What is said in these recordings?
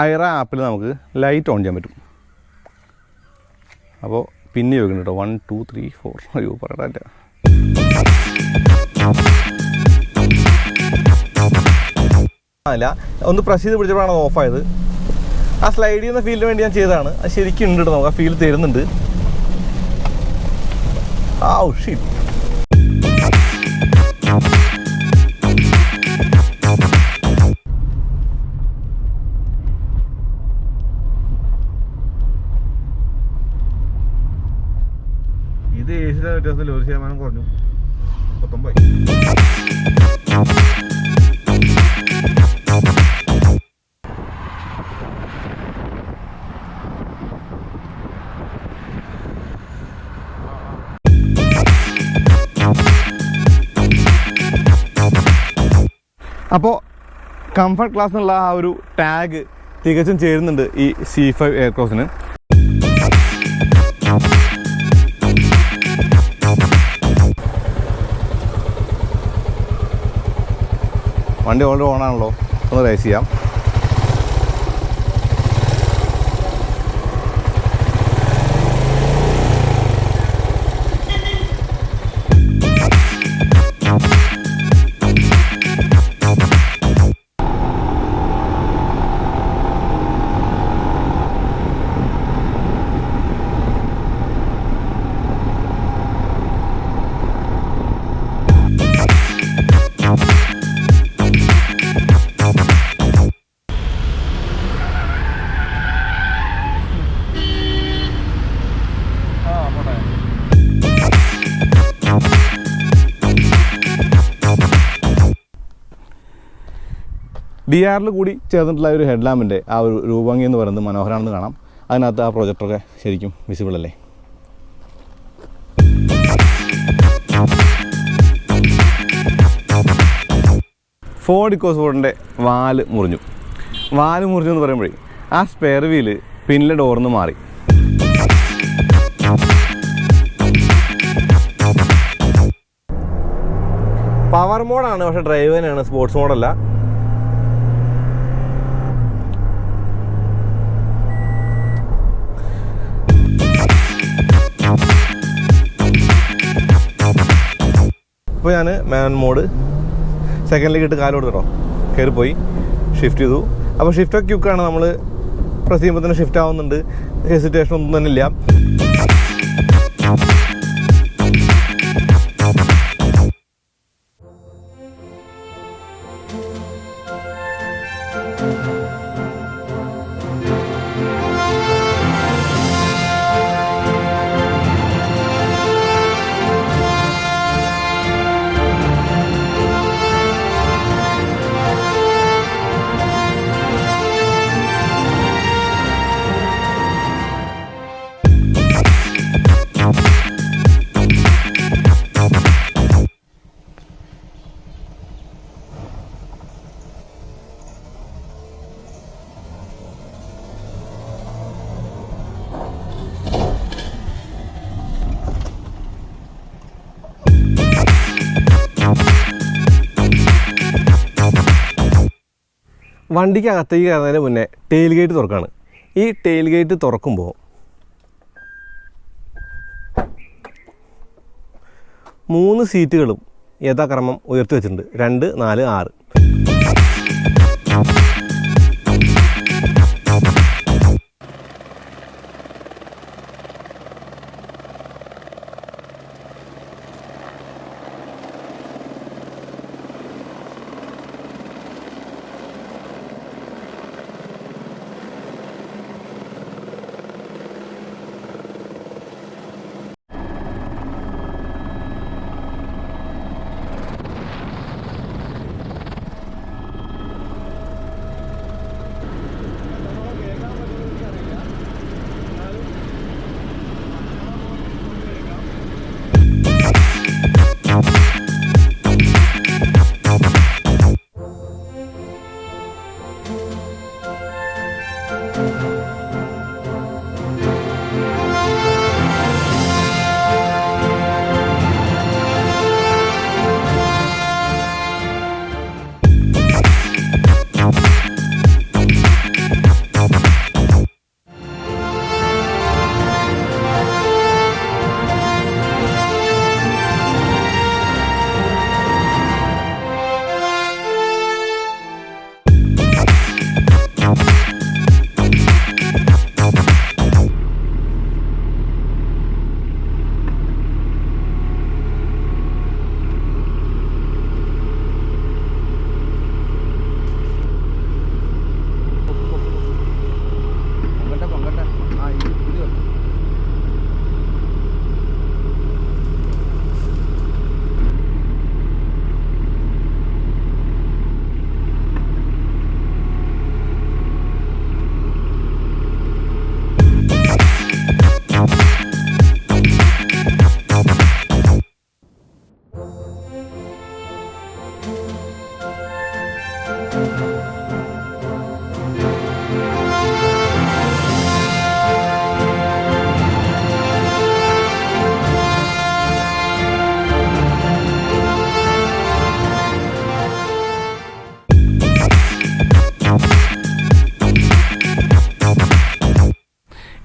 ഐറ ആപ്പിൽ നമുക്ക് light on ചെയ്യാൻ പറ്റും. അപ്പോൾ പിന്നെ ചോദിക്കണം കേട്ടോ, 1 2 3 4 അയ്യോ പറയണ്ട. അല്ല, ഒന്ന് പ്രസ് ചെയ്ത് പിടിച്ചപ്പോഴാണ് ഓഫായത്. ആ സ്ലൈഡ് ചെയ്യുന്ന ഫീലിന് വേണ്ടി ഞാൻ ചെയ്തതാണ്. അത് ശരിക്കും ഉണ്ട് കേട്ടോ, നമുക്ക് ആ ഫീൽ തരുന്നുണ്ട്. ആ ഷിറ്റ്. ഇത് ഏസിലെ വ്യത്യാസത്തിൽ 1% കുറഞ്ഞു. 39. അപ്പോൾ കംഫർട്ട് ക്ലാസ് എന്നുള്ള ആ ഒരു ടാഗ് തികച്ചും ചേരുന്നുണ്ട് ഈ C5 എയർക്രോസിന്. വണ്ടി ഓൾറെഡി ഓണാണല്ലോ, ഒന്ന് റേസ് ചെയ്യാം. DRL കൂടി ചേർന്നിട്ടുള്ള ഒരു ഹെഡ് ലാമ്പിൻ്റെ ആ ഒരു രൂപഭംഗി എന്ന് പറയുന്നത് മനോഹരമാണെന്ന് കാണാം. അതിനകത്ത് ആ പ്രൊജക്ടറൊക്കെ ശരിക്കും വിസിബിൾ അല്ലേ. ഫോർഡ് ഇക്കോസ്പോർട്ടിൻ്റെ വാല് മുറിഞ്ഞു എന്ന് പറയുമ്പോഴേ ആ സ്പെയർ വീല് പിന്നിലെ ഡോറിൽ നിന്ന് മാറി. പവർ മോഡാണ്, പക്ഷേ ഡ്രൈവ് തന്നെയാണ്, സ്പോർട്സ് മോഡല്ല. ഇപ്പോൾ ഞാൻ മാൻ മോഡ് സെക്കൻഡിലേക്ക് ഇട്ട് കാല് കൊടുത്തിട്ടോ കയറിപ്പോയി ഷിഫ്റ്റ് ചെയ്തു. അപ്പോൾ ഷിഫ്റ്റ് ക്യുക്കാണ്, നമ്മൾ പ്രസ് ചെയ്യുമ്പോൾ തന്നെ ഷിഫ്റ്റ് ആവുന്നുണ്ട്, ഹെസിറ്റേഷൻ ഒന്നും തന്നെ ഇല്ല. വണ്ടിക്ക് അകത്തേക്ക് കയറുന്നതിന് മുന്നേ ടെയിൽ ഗേറ്റ് തുറക്കുകയാണ്. ഈ ടെയിൽ ഗേറ്റ് തുറക്കുമ്പോൾ 3 സീറ്റുകളും യഥാക്രമം ഉയർത്തി വെച്ചിട്ടുണ്ട്. 2 4 6.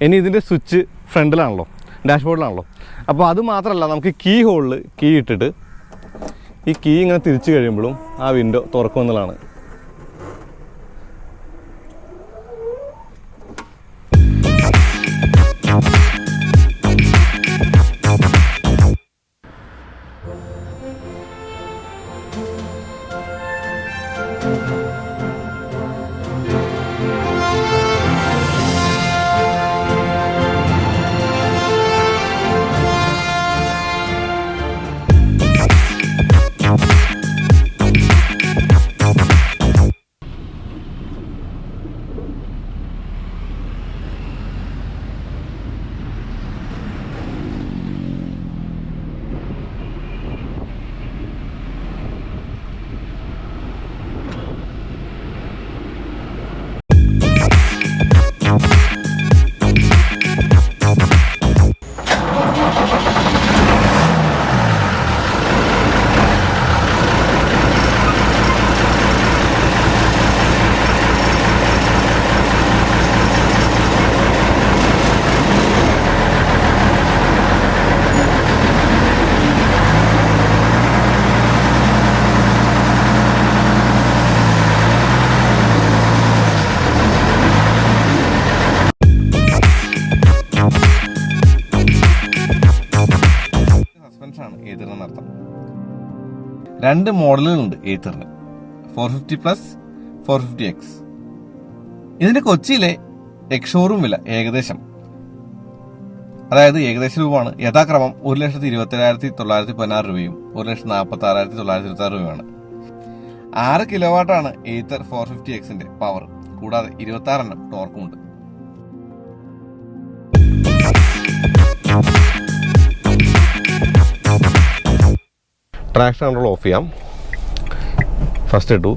ഇനി ഇതിൻ്റെ സ്വിച്ച് ഫ്രണ്ടിലാണല്ലോ, ഡാഷ്ബോർഡിലാണല്ലോ. അപ്പോൾ അത് മാത്രമല്ല, നമുക്ക് കീ ഹോളിൽ കീ ഇട്ടിട്ട് ഈ കീ ഇങ്ങനെ തിരിച്ച് കഴിയുമ്പോഴും ആ വിൻഡോ തുറക്കുമെന്നുള്ളതാണ്. ഏതറിനർത്ഥം. 2 മോഡലുകളുണ്ട് ഏതറിന്, 450+, 450X. ഇതിന്റെ കൊച്ചിയിലെ എക്സ് ഷോറൂം വില ഏകദേശം രൂപമാണ്. യഥാക്രമം 1,27,916 രൂപയും 1,46,926 രൂപയുമാണ്. 6 കിലോവാട്ടാണ് ഏതർ 450Xന്റെ പവർ. കൂടാതെ 26 എണ്ണം ടോർക്കുമുണ്ട്. ട്രാക്ഷൻ കൺട്രോൾ ഓഫ് ചെയ്യാം. ഫസ്റ്റ് ഇട്ടു.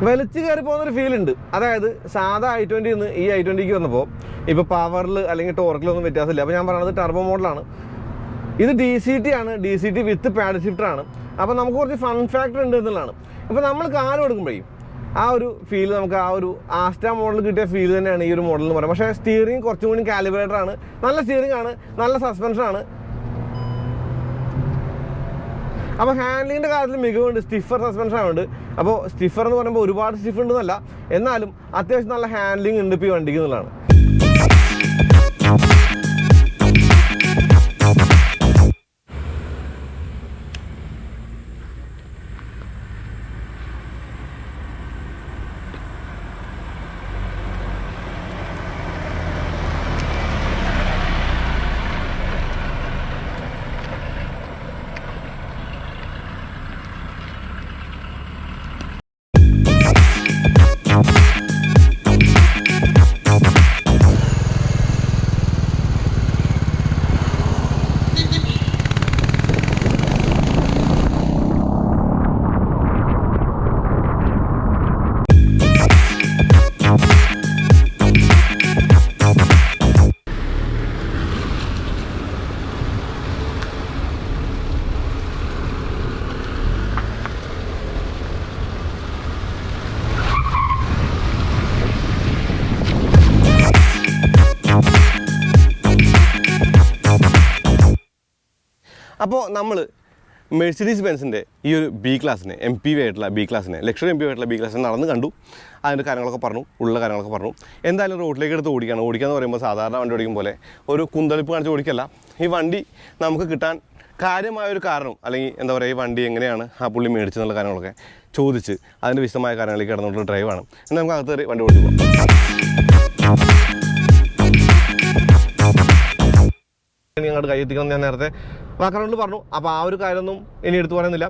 വലിച്ചു കയറി പോകുന്നൊരു ഫീൽ ഉണ്ട്. അതായത് സാധാ i20 നിന്ന് ഈ i20ക്ക് വന്നപ്പോൾ ഇപ്പോൾ പവറിൽ അല്ലെങ്കിൽ ടോർക്കിലൊന്നും വ്യത്യാസമില്ല. അപ്പോൾ ഞാൻ പറയുന്നത് ടർബോ മോഡലാണ്. ഇത് DCT ആണ്, DCT വിത്ത് പാഡ് ഷിഫ്റ്റർ ആണ്. അപ്പോൾ നമുക്ക് കുറച്ച് ഫൺ ഫാക്ടർ ഉണ്ട് എന്നുള്ളതാണ്. അപ്പോൾ നമ്മൾ കാല് കൊടുക്കുമ്പോഴേ ആ ഒരു ഫീൽ നമുക്ക് ആ ഒരു ആസ്റ്റ മോഡൽ കിട്ടിയ ഫീൽ തന്നെയാണ് ഈ ഒരു മോഡൽ എന്ന് പറയുന്നത്. പക്ഷേ സ്റ്റിയറിംഗ് കുറച്ചും കൂടി കാലിബ്രേറ്റർ ആണ്, നല്ല സ്റ്റിയറിംഗ് ആണ്, നല്ല സസ്പെൻഷൻ ആണ്. അപ്പോൾ ഹാൻഡ്ലിങ്ങിൻ്റെ കാര്യത്തിൽ മികവുണ്ട്, സ്റ്റിഫർ സസ്പെൻഷൻ ഉണ്ട്. അപ്പോൾ സ്റ്റിഫർ എന്ന് പറയുമ്പോൾ ഒരുപാട് സ്റ്റിഫ് ഉണ്ടെന്നല്ല, എന്നാലും അത്യാവശ്യം നല്ല ഹാൻഡ്ലിംഗ് ഉണ്ട് ഇപ്പോൾ ഈ വണ്ടിക്ക് എന്നുള്ളതാണ്. അപ്പോൾ നമ്മൾ മെഴ്സിഡീസ് ബെൻസിൻ്റെ ഈ ഒരു ബി ക്ലാസ്സിനെ MPV ആയിട്ടുള്ള ബി ക്ലാസ്സിനെ ലക്ഷറി MPV ആയിട്ടുള്ള ബി ക്ലാസ്സിനെ നടന്ന് കണ്ടു, അതിൻ്റെ കാര്യങ്ങളൊക്കെ പറഞ്ഞു, ഉള്ള കാര്യങ്ങളൊക്കെ പറഞ്ഞു. എന്തായാലും റോഡിലേക്ക് എടുത്ത് ഓടിക്കുകയെന്ന് പറയുമ്പോൾ സാധാരണ വണ്ടി ഓടിക്കും പോലെ ഒരു കുന്തളിപ്പ് കാണിച്ച് ഓടിക്കല്ല. ഈ വണ്ടി നമുക്ക് കിട്ടാൻ കാര്യമായൊരു കാരണം, അല്ലെങ്കിൽ എന്താ പറയുക, ഈ വണ്ടി എങ്ങനെയാണ് ആ പുള്ളി മേടിച്ചെന്നുള്ള കാര്യങ്ങളൊക്കെ ചോദിച്ച് അതിൻ്റെ വിശദമായ കാര്യങ്ങളിലേക്ക് കിടന്നിട്ടുള്ള ഡ്രൈവാണ്. എന്നാൽ നമുക്ക് അകത്ത് കയറി വണ്ടി ഓടിച്ചു പോകാം. അങ്ങോട്ട് കൈ എത്തിക്കണം ഞാൻ നേരത്തെ വാക്കറൗണ്ടിൽ പറഞ്ഞു. അപ്പോൾ ആ ഒരു കാര്യമൊന്നും ഇനി എടുത്തു പറയുന്നില്ല.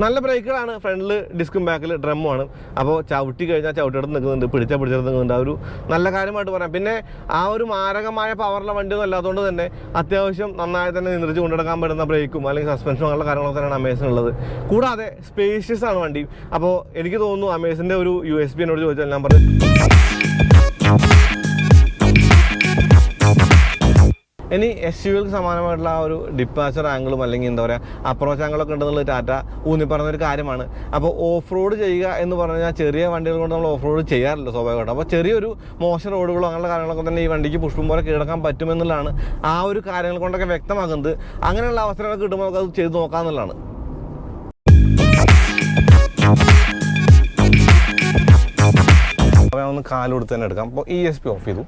നല്ല ബ്രേക്കുകളാണ്, ഫ്രണ്ടിൽ ഡിസ്കും ബാക്കിൽ ഡ്രമ്മുമാണ്. അപ്പോൾ ചവിട്ടി കഴിഞ്ഞാൽ ചവിട്ടിടത്ത് നിൽക്കുന്നുണ്ട്, പിടിച്ചെടുത്ത് നിൽക്കുന്നുണ്ട്. ആ ഒരു നല്ല കാര്യമായിട്ട് പറയാം. പിന്നെ ആ ഒരു മാരകമായ പവറുള്ള വണ്ടിയൊന്നും അല്ലാത്തതുകൊണ്ട് തന്നെ അത്യാവശ്യം നന്നായി തന്നെ നിയന്ത്രിച്ച് കൊണ്ടെടുക്കാൻ പറ്റുന്ന ബ്രേക്കും അല്ലെങ്കിൽ സസ്പെൻഷനും അങ്ങനെയുള്ള കാര്യങ്ങളൊക്കെ തന്നെയാണ് അമേസിനുള്ളത്. കൂടാതെ സ്പേഷ്യസ് ആണ് വണ്ടി. അപ്പോൾ എനിക്ക് തോന്നുന്നു അമേസിൻ്റെ ഒരു USB എന്നോട് ചോദിച്ചാൽ ഞാൻ പറഞ്ഞു ഇനി SUVകൾക്ക് സമാനമായിട്ടുള്ള ആ ഒരു ഡിപ്പാച്ചർ ആംഗിളും അല്ലെങ്കിൽ എന്താ പറയുക അപ്രോച്ച് ആംഗിളൊക്കെ ഉണ്ടെന്നുള്ളത് ടാറ്റ ഊന്നി പറഞ്ഞൊരു കാര്യമാണ്. അപ്പോൾ ഓഫ് റോഡ് ചെയ്യുക എന്ന് പറഞ്ഞു കഴിഞ്ഞാൽ ചെറിയ വണ്ടികൾ കൊണ്ട് നമ്മൾ ഓഫ് റോഡ് ചെയ്യാറില്ല സ്വാഭാവികമായിട്ടും. അപ്പോൾ ചെറിയൊരു മോശം റോഡുകളോ അങ്ങനെയുള്ള കാര്യങ്ങളൊക്കെ തന്നെ ഈ വണ്ടിക്ക് പുഷ്പം പോലെ കീഴടക്കാൻ പറ്റുമെന്നുള്ളതാണ് ആ ഒരു കാര്യങ്ങൾ കൊണ്ടൊക്കെ വ്യക്തമാക്കുന്നത്. അങ്ങനെയുള്ള അവസരങ്ങൾ കിട്ടുമ്പോൾ നമുക്ക് അത് ചെയ്ത് നോക്കാമെന്നുള്ളതാണ്. അപ്പോൾ ഞാൻ ഒന്ന് കാല് കൊടുത്ത് തന്നെ എടുക്കാം. അപ്പോൾ ESP ഓഫ് ചെയ്തു.